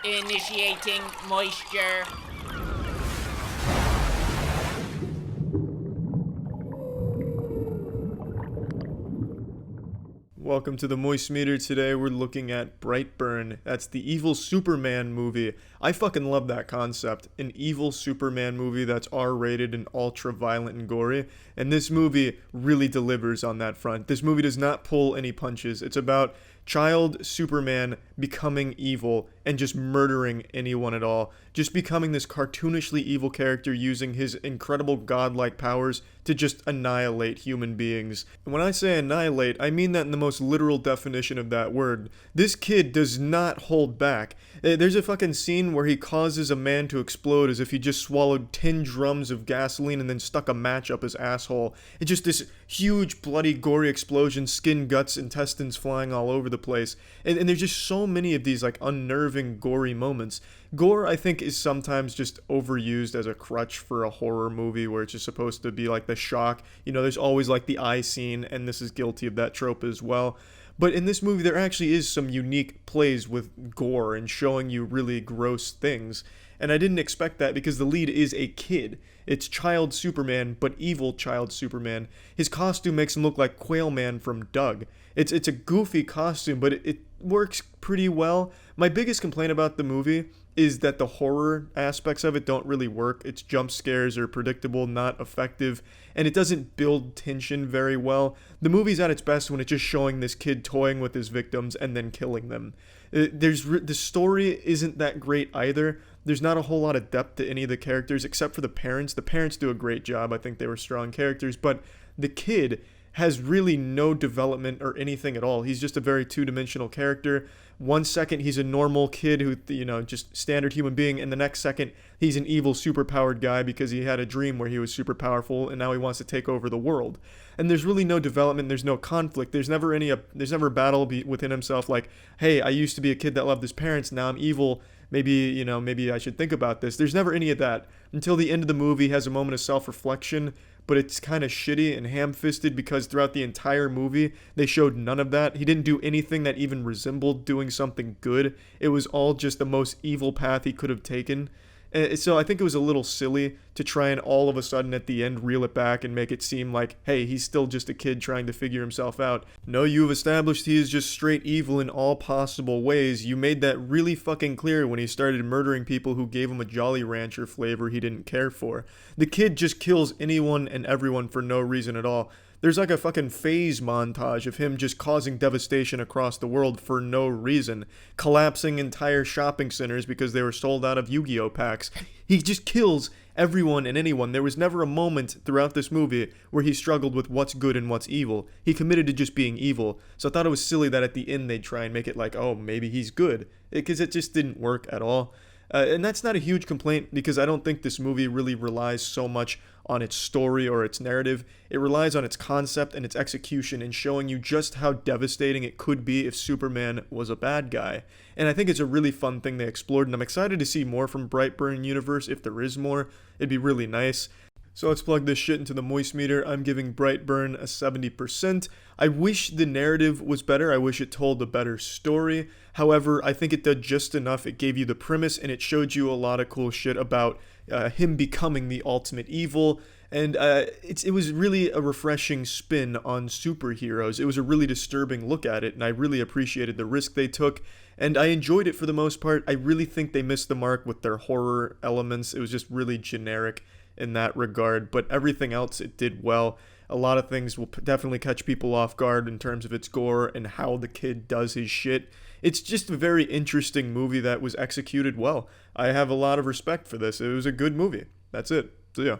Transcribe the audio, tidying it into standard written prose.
Initiating moisture. Welcome to the Moist Meter. Today we're looking at Brightburn. That's the evil Superman movie. I fucking love that concept. An evil Superman movie that's R-rated and ultra violent and gory. And this movie really delivers on that front. This movie does not pull any punches. It's about child Superman becoming evil and just murdering anyone at all. Just becoming this cartoonishly evil character using his incredible godlike powers to just annihilate human beings. And when I say annihilate, I mean that in the most literal definition of that word. This kid does not hold back. There's a fucking scene where he causes a man to explode as if he just swallowed 10 drums of gasoline and then stuck a match up his asshole. It's just this huge, bloody, gory explosion, skin, guts, intestines flying all over the place. And there's just so many of these, like, unnerving, gory moments. Gore, I think, is sometimes just overused as a crutch for a horror movie where it's just supposed to be like the shock. You know, there's always like the eye scene, and this is guilty of that trope as well. But in this movie, there actually is some unique plays with gore and showing you really gross things. And I didn't expect that because the lead is a kid. It's child Superman, but evil child Superman. His costume makes him look like Quail Man from Doug. It's a goofy costume, but it works pretty well. My biggest complaint about the movie is that the horror aspects of it don't really work. Its jump scares are predictable, not effective, and it doesn't build tension very well. The movie's at its best when it's just showing this kid toying with his victims and then killing them. The story isn't that great either. There's not a whole lot of depth to any of the characters except for the parents. The parents do a great job. I think they were strong characters, but the kid has really no development or anything at all. He's just a very two-dimensional character. One second he's a normal kid who, just standard human being, and the next second he's an evil superpowered guy because he had a dream where he was super powerful and now he wants to take over the world. And there's really no development, there's no conflict, there's never a battle within himself like, hey, I used to be a kid that loved his parents, now I'm evil, maybe I should think about this. There's never any of that until the end of the movie. He has a moment of self-reflection, but it's kind of shitty and ham-fisted because throughout the entire movie, they showed none of that. He didn't do anything that even resembled doing something good. It was all just the most evil path he could have taken. So I think it was a little silly to try and all of a sudden at the end reel it back and make it seem like, hey, he's still just a kid trying to figure himself out. No, you've established he is just straight evil in all possible ways. You made that really fucking clear when he started murdering people who gave him a Jolly Rancher flavor he didn't care for. The kid just kills anyone and everyone for no reason at all. There's like a fucking phase montage of him just causing devastation across the world for no reason. Collapsing entire shopping centers because they were sold out of Yu-Gi-Oh packs. He just kills everyone and anyone. There was never a moment throughout this movie where he struggled with what's good and what's evil. He committed to just being evil. So I thought it was silly that at the end they'd try and make it like, oh, maybe he's good. Because it just didn't work at all. And that's not a huge complaint because I don't think this movie really relies so much on its story or its narrative. It relies on its concept and its execution and showing you just how devastating it could be if Superman was a bad guy. And I think it's a really fun thing they explored, and I'm excited to see more from Brightburn universe. If there is more, it'd be really nice. So let's plug this shit into the Moist Meter. I'm giving Brightburn a 70%. I wish the narrative was better. I wish it told a better story. However, I think it did just enough. It gave you the premise and it showed you a lot of cool shit about him becoming the ultimate evil. And it was really a refreshing spin on superheroes. It was a really disturbing look at it, and I really appreciated the risk they took. And I enjoyed it for the most part. I really think they missed the mark with their horror elements. It was just really generic in that regard, but everything else it did well. A lot of things will definitely catch people off guard in terms of its gore and how the kid does his shit. It's just a very interesting movie that was executed well. I have a lot of respect for this. It was a good movie. That's it. See ya.